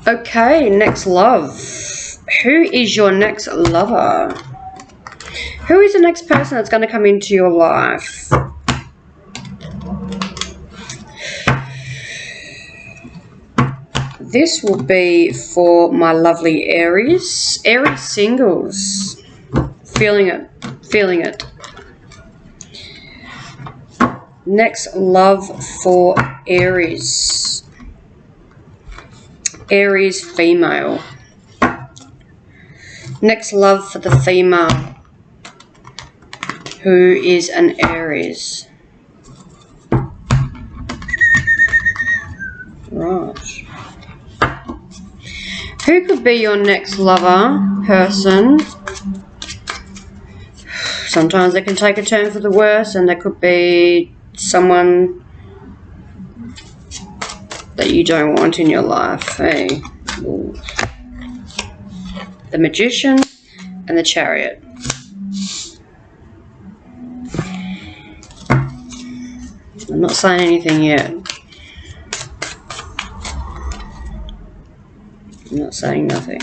Okay, next love. Who is your next lover? Who is the next person that's going to come into your life? This will be for my lovely Aries. Aries singles. Feeling it. Feeling it. Next love for Aries. Aries female. Next love for the female who is an Aries. Right. Who could be your next lover person? Sometimes they can take a turn for the worse, and there could be someone that you don't want in your life. Hey, ooh. The Magician and the Chariot. I'm not saying anything yet. I'm not saying nothing.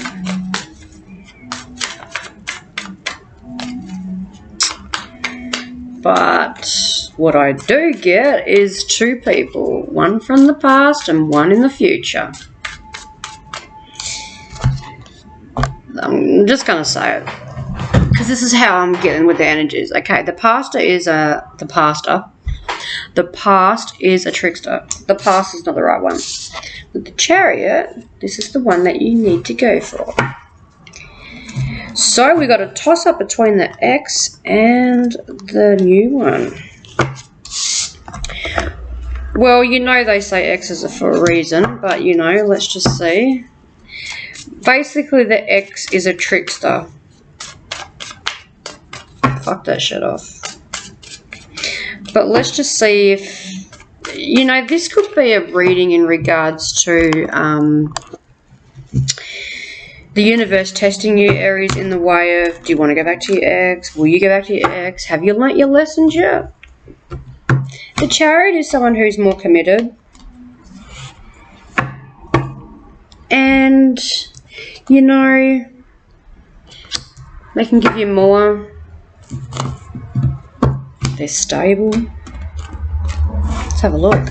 But what I do get is two people. One from the past and one in the future. I'm just going to say it. Because this is how I'm getting with the energies. Okay, the past is a trickster. The past is not the right one. With the Chariot, this is the one that you need to go for. So we got a toss up between the ex and the new one. Well, you know they say exes are for a reason, but you know, let's just see. Basically, the ex is a trickster. Fuck that shit off. But let's just see if, you know, this could be a reading in regards to the universe testing you, Aries, in the way of, do you want to go back to your ex? Will you go back to your ex? Have you learnt your lessons yet? The Chariot is someone who's more committed. And, you know, they can give you more. They're stable. Let's have a look.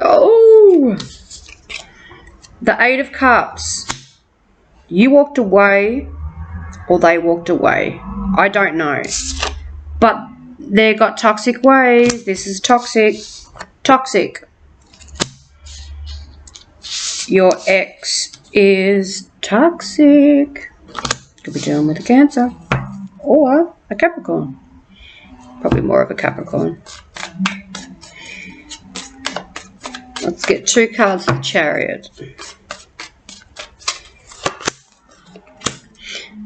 Oh! The Eight of Cups. You walked away or they walked away. I don't know. But they got toxic ways. This is toxic. Toxic. Your ex is toxic. Could be dealing with a Cancer. Or a Capricorn. Probably more of a Capricorn. Let's get two cards of the Chariot.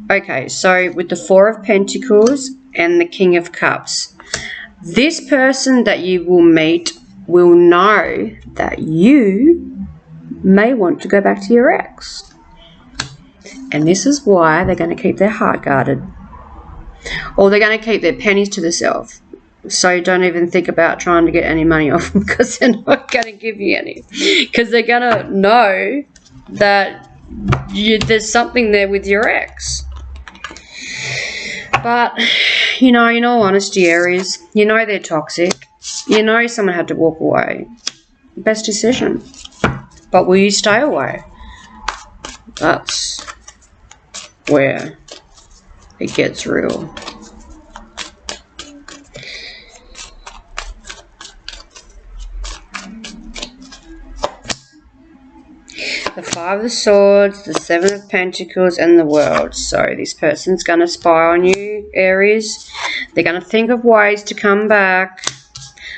Okay, so with the Four of Pentacles and the King of Cups, this person that you will meet will know that you may want to go back to your ex. And this is why they're going to keep their heart guarded. Or they're going to keep their pennies to themselves. So don't even think about trying to get any money off them, because they're not going to give you any. Because they're going to know that there's something there with your ex. But, you know, in all honesty, Aries, you know they're toxic. You know someone had to walk away. Best decision. But will you stay away? That's where it gets real. The Five of Swords, the Seven of Pentacles, and the World. So this person's going to spy on you, Aries. They're going to think of ways to come back.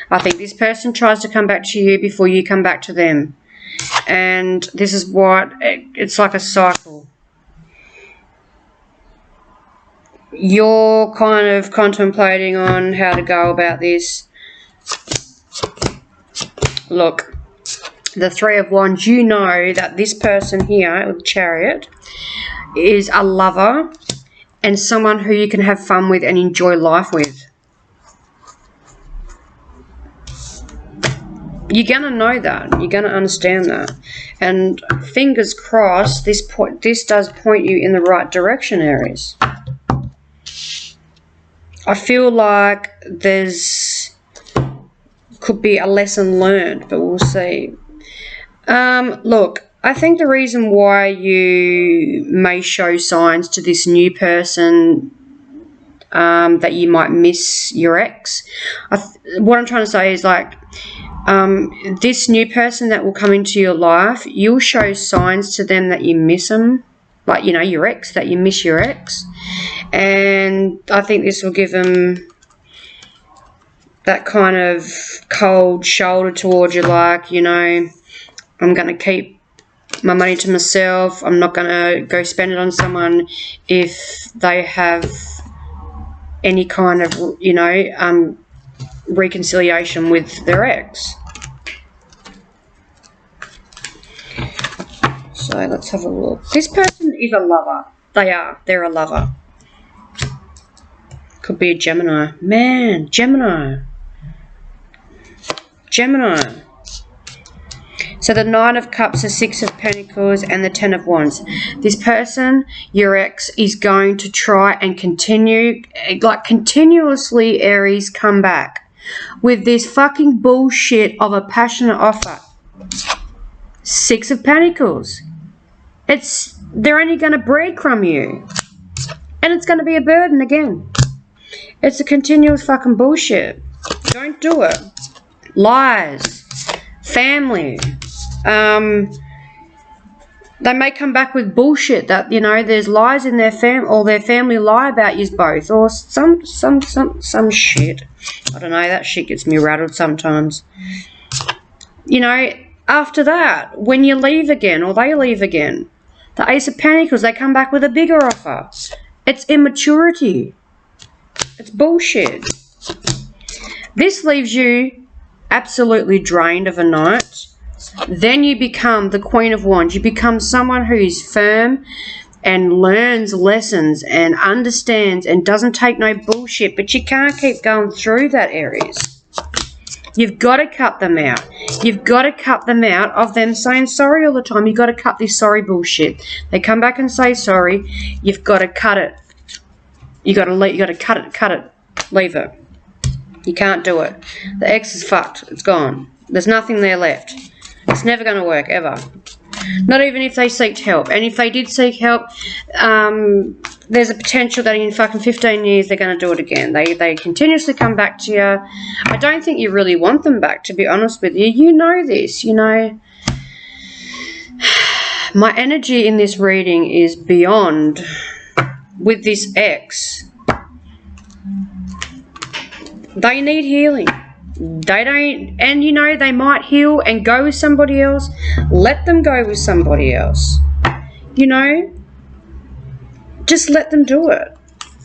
I think this person tries to come back to you before you come back to them. And this is what, it's like a cycle. You're kind of contemplating on how to go about this. Look. The Three of Wands, you know that this person here with the Chariot is a lover and someone who you can have fun with and enjoy life with. You're going to know that. You're going to understand that. And fingers crossed, this does point you in the right direction, Aries. I feel like could be a lesson learned, but we'll see. Look, I think the reason why you may show signs to this new person that you might miss your ex, what I'm trying to say is like, this new person that will come into your life, you'll show signs to them that you miss them, like, you know, your ex, that you miss your ex. And I think this will give them that kind of cold shoulder towards you, like, you know, I'm going to keep my money to myself. I'm not going to go spend it on someone if they have any kind of, you know, reconciliation with their ex. So let's have a look. This person is a lover. They're a lover. Could be a Gemini. Man, Gemini. So the Nine of Cups, the Six of Pentacles, and the Ten of Wands. This person, your ex, is going to try and continuously, Aries, come back with this fucking bullshit of a passionate offer. Six of Pentacles. They're only going to breadcrumb you. And it's going to be a burden again. It's a continuous fucking bullshit. Don't do it. Lies. Family. They may come back with bullshit that, you know, there's lies in their or their family lie about you both, or some shit. I don't know, that shit gets me rattled sometimes. You know, after that, when you leave again, or they leave again, the Ace of Pentacles, they come back with a bigger offer. It's immaturity. It's bullshit. This leaves you absolutely drained of a night. Then you become the Queen of Wands. You become someone who's firm and learns lessons and understands and doesn't take no bullshit. But you can't keep going through that, Aries. You've got to cut them out. You've got to cut them out of them saying sorry all the time. You've got to cut this sorry bullshit. They come back and say sorry. You've got to cut it. You got to cut it. Leave it. You can't do it. The ex is fucked. It's gone. There's nothing there left. It's never going to work, ever. Not even if they seeked help. And if they did seek help, there's a potential that in fucking 15 years they're going to do it again. They continuously come back to you. I don't think you really want them back, to be honest with you. You know this, you know. My energy in this reading is beyond with this ex. They need healing. They don't, and you know, they might heal and go with somebody else. Let them go with somebody else. You know, just let them do it.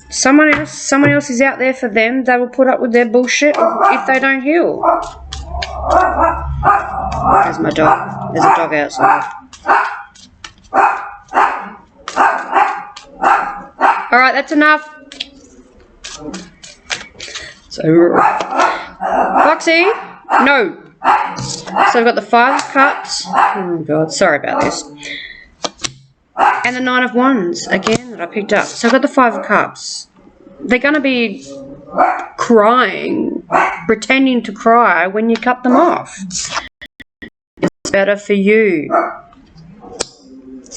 Someone else is out there for them. They will put up with their bullshit if they don't heal. There's my dog. There's a dog outside. Alright, that's enough. So, Foxy, no. So I've got the Five of Cups. Oh God, sorry about this. And the Nine of Wands again that I picked up. So I've got the Five of Cups. They're going to be crying, pretending to cry when you cut them off. It's better for you.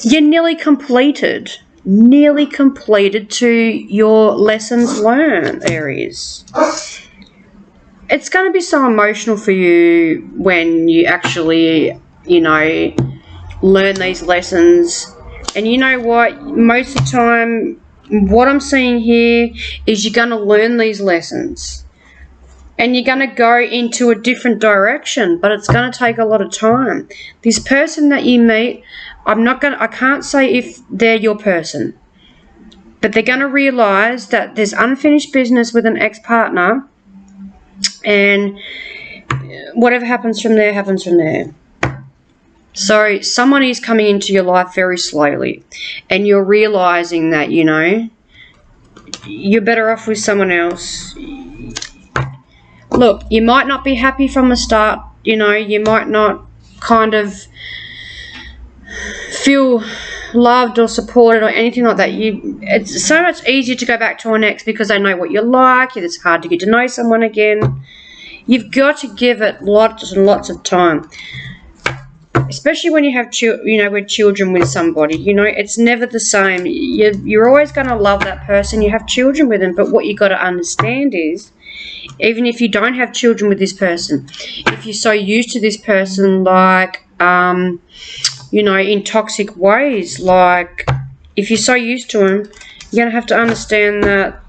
You're nearly completed to your lessons learned, Aries. It's going to be so emotional for you when you actually, you know, learn these lessons. And you know what? Most of the time, what I'm seeing here is you're going to learn these lessons. And you're going to go into a different direction, but it's going to take a lot of time. This person that you meet, I can't say if they're your person, but they're going to realize that there's unfinished business with an ex-partner, and whatever happens from there, happens from there. So someone is coming into your life very slowly, and you're realizing that, you know, you're better off with someone else. Look, you might not be happy from the start. you know, you might not kind of feel loved or supported or anything like that. It's so much easier to go back to an ex because they know what you're like. It's hard to get to know someone again. You've got to give it lots and lots of time, especially when you have with children with somebody. You know, it's never the same. You're always going to love that person. You have children with them, but what you got to understand is, even if you don't have children with this person, if you're so used to this person, like you know, in toxic ways, like if you're so used to them, you're going to have to understand that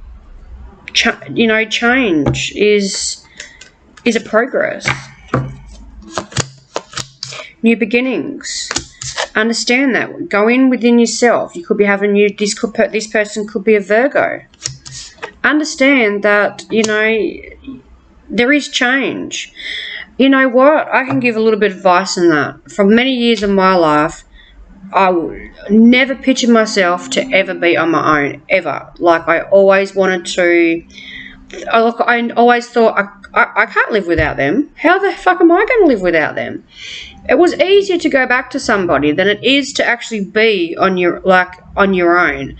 change is a progress. New beginnings. Understand that. Go in within yourself. You could be having this person could be a Virgo. Understand that, you know, there is change. You know what? I can give a little bit of advice on that. For many years of my life, I would never picture myself to ever be on my own, ever. Like, I always wanted to. I always thought, I can't live without them. How the fuck am I going to live without them? It was easier to go back to somebody than it is to actually be on your own.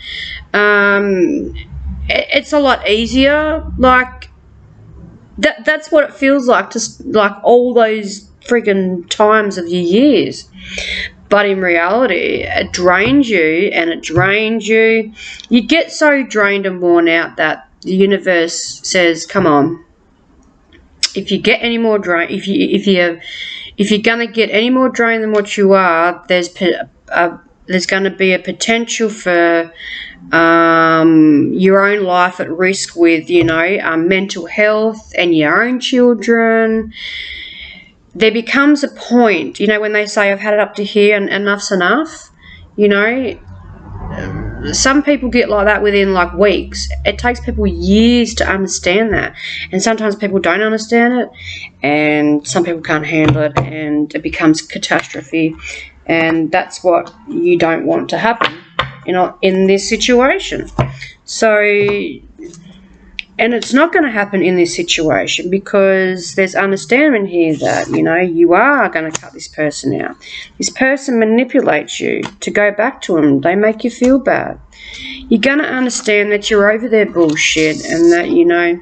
It's a lot easier. Like, that's what it feels like, just like all those friggin' times of your years. But in reality, it drains you and it drains you. You get so drained and worn out that the universe says, come on. If you get any more drain, if you're gonna get any more drained than what you are, there's going to be a potential for your own life at risk with, you know, mental health and your own children. There becomes a point, you know, when they say, I've had it up to here and enough's enough, you know. Some people get like that within like weeks. It takes people years to understand that, and sometimes people don't understand it, and some people can't handle it, and it becomes catastrophe, and that's what you don't want to happen, you know, in this situation. So, and it's not going to happen in this situation because there's understanding here that, you know, you are going to cut this person out. This person manipulates you to go back to them. They make you feel bad. You're going to understand that you're over their bullshit and that, you know,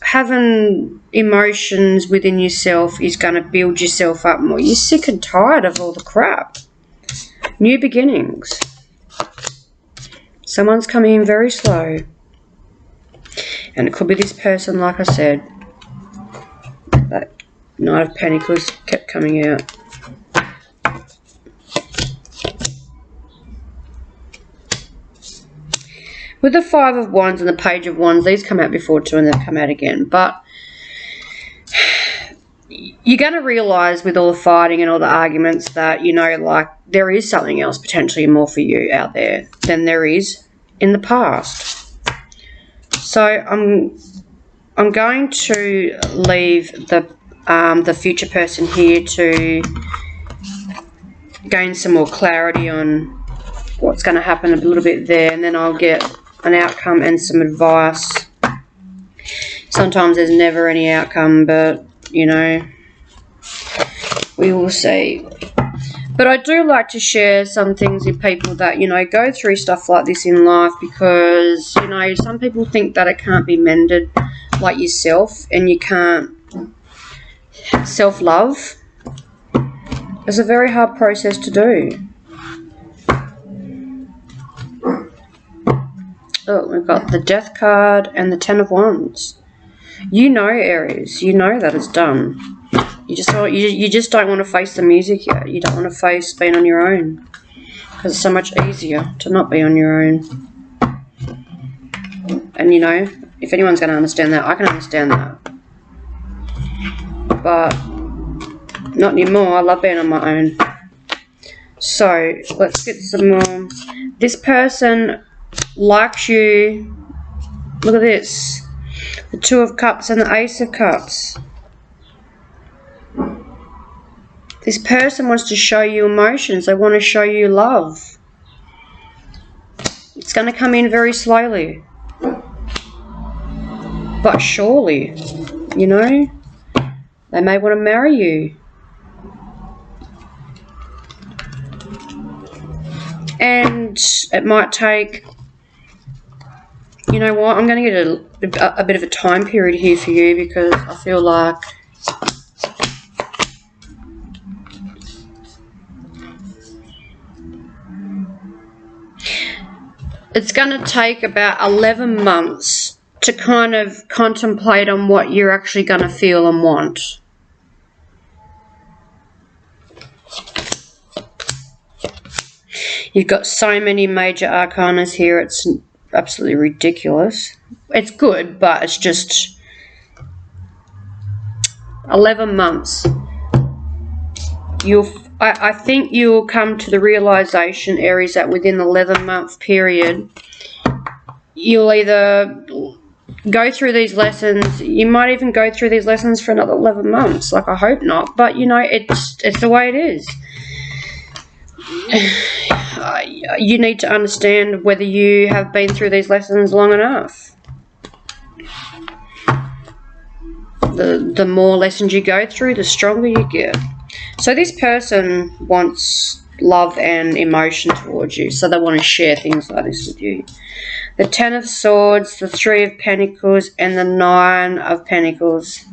having emotions within yourself is going to build yourself up more. You're sick and tired of all the crap. New beginnings. Someone's coming in very slow. And it could be this person, like I said. That Knight of Pentacles kept coming out. With the Five of Wands and the Page of Wands, these come out before too and they've come out again. But you're going to realise with all the fighting and all the arguments that, you know, like there is something else potentially more for you out there than there is in the past. So I'm going to leave the future person here to gain some more clarity on what's going to happen a little bit there, and then I'll get an outcome and some advice. Sometimes there's never any outcome, but, you know, we will see. But I do like to share some things with people that, you know, go through stuff like this in life because, you know, some people think that it can't be mended like yourself and you can't self-love. It's a very hard process to do. Oh, we've got the Death card and the Ten of Wands. You know, Aries, you know that it's done. You just don't want to face the music yet. You don't want to face being on your own because it's so much easier to not be on your own. And, you know, if anyone's going to understand that, I can understand that. But not anymore. I love being on my own. So, let's get some more. This person likes you. Look at this. The Two of Cups and the Ace of Cups. This person wants to show you emotions. They want to show you love. It's going to come in very slowly. But surely, you know. They may want to marry you. And it might take, you know what, I'm going to get a bit of a time period here for you, because I feel like it's going to take about 11 months to kind of contemplate on what you're actually going to feel and want. You've got so many major arcanas here, it's absolutely ridiculous. It's good, but it's just 11 months. I think you'll come to the realization, Aries, that within the 11-month period, you'll either go through these lessons. You might even go through these lessons for another 11 months. Like, I hope not, but you know, it's the way it is. You need to understand whether you have been through these lessons long enough. The more lessons you go through, the stronger you get. So this person wants love and emotion towards you, so they want to share things like this with you. The 10 of Swords, the 3 of Pentacles, and the 9 of Pentacles.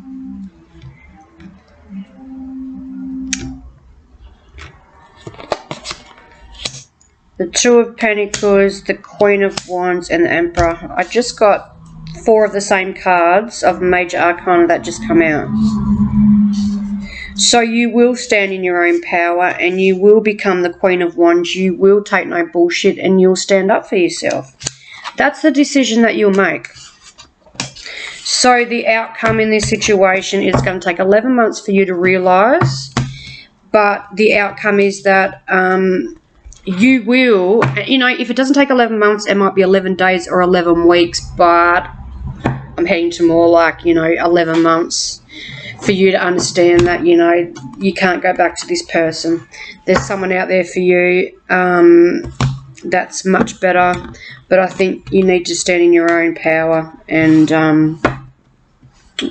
The 2 of Pentacles, the Queen of Wands, and the Emperor. I just got 4 of the same cards of Major Arcana that just come out. So you will stand in your own power, and you will become the Queen of Wands. You will take no bullshit, and you'll stand up for yourself. That's the decision that you'll make. So the outcome in this situation is going to take 11 months for you to realise, but the outcome is that you will, you know, if it doesn't take 11 months, it might be 11 days or 11 weeks, but I'm heading to more like, you know, 11 months for you to understand that, you know, you can't go back to this person. There's someone out there for you that's much better, but I think you need to stand in your own power and,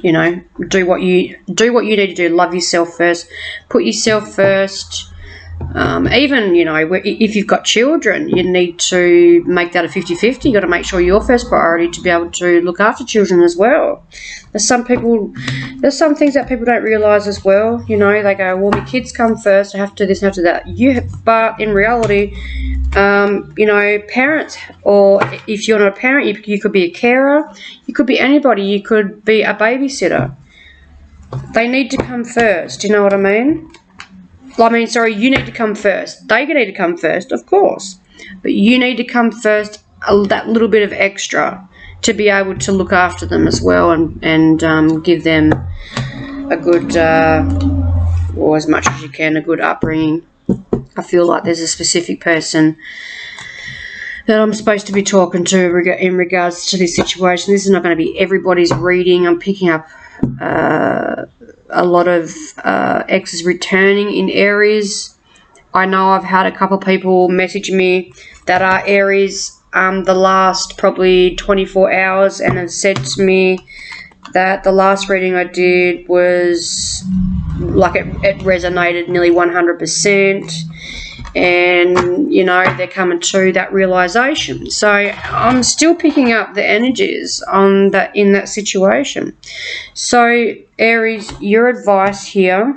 you know, do what you need to do. Love yourself first. Put yourself first. Even, you know, if you've got children, you need to make that a 50-50. You've got to make sure you're first priority to be able to look after children as well. There's some things that people don't realise as well. You know, they go, well, my kids come first, I have to do this and have to do that. But in reality, you know, parents, or if you're not a parent, you could be a carer, you could be anybody, you could be a babysitter. They need to come first, you know what I mean? Sorry, you need to come first. They need to come first, of course. But you need to come first, that little bit of extra, to be able to look after them as well, and give them a good, or as much as you can, a good upbringing. I feel like there's a specific person that I'm supposed to be talking to in regards to this situation. This is not going to be everybody's reading. I'm picking up a lot of exes returning in Aries. I know I've had a couple of people message me that are Aries the last probably 24 hours and have said to me that the last reading I did was like it resonated nearly 100%, and you know, they're coming to that realization. So I'm still picking up the energies on that, in that situation. So Aries, your advice here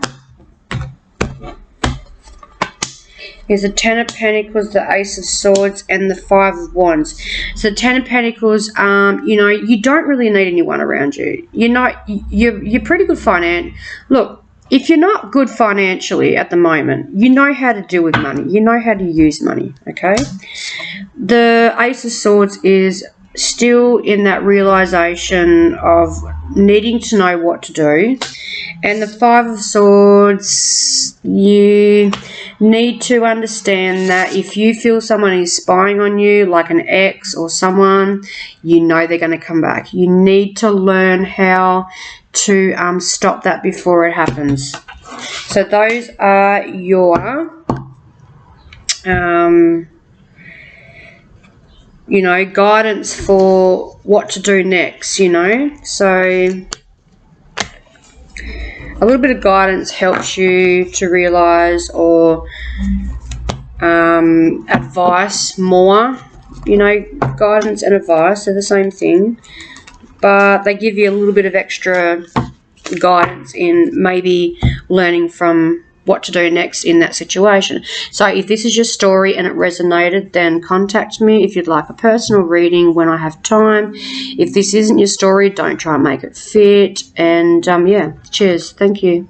is the 10 of Pentacles, the Ace of Swords, and the 5 of Wands. So the 10 of Pentacles, you know, you don't really need anyone around you. You're pretty good finance. Look, if you're not good financially at the moment, you know how to deal with money. You know how to use money, okay? The Ace of Swords is still in that realization of needing to know what to do. And the 5 of Swords, you need to understand that if you feel someone is spying on you, like an ex or someone, you know they're going to come back. You need to learn how to stop that before it happens. So those are your you know, guidance for what to do next, you know. So a little bit of guidance helps you to realize, or advice more. You know, guidance and advice are the same thing, but they give you a little bit of extra guidance in maybe learning from what to do next in that situation. So if this is your story and it resonated, then contact me if you'd like a personal reading when I have time. If this isn't your story, don't try and make it fit. And yeah, cheers. Thank you.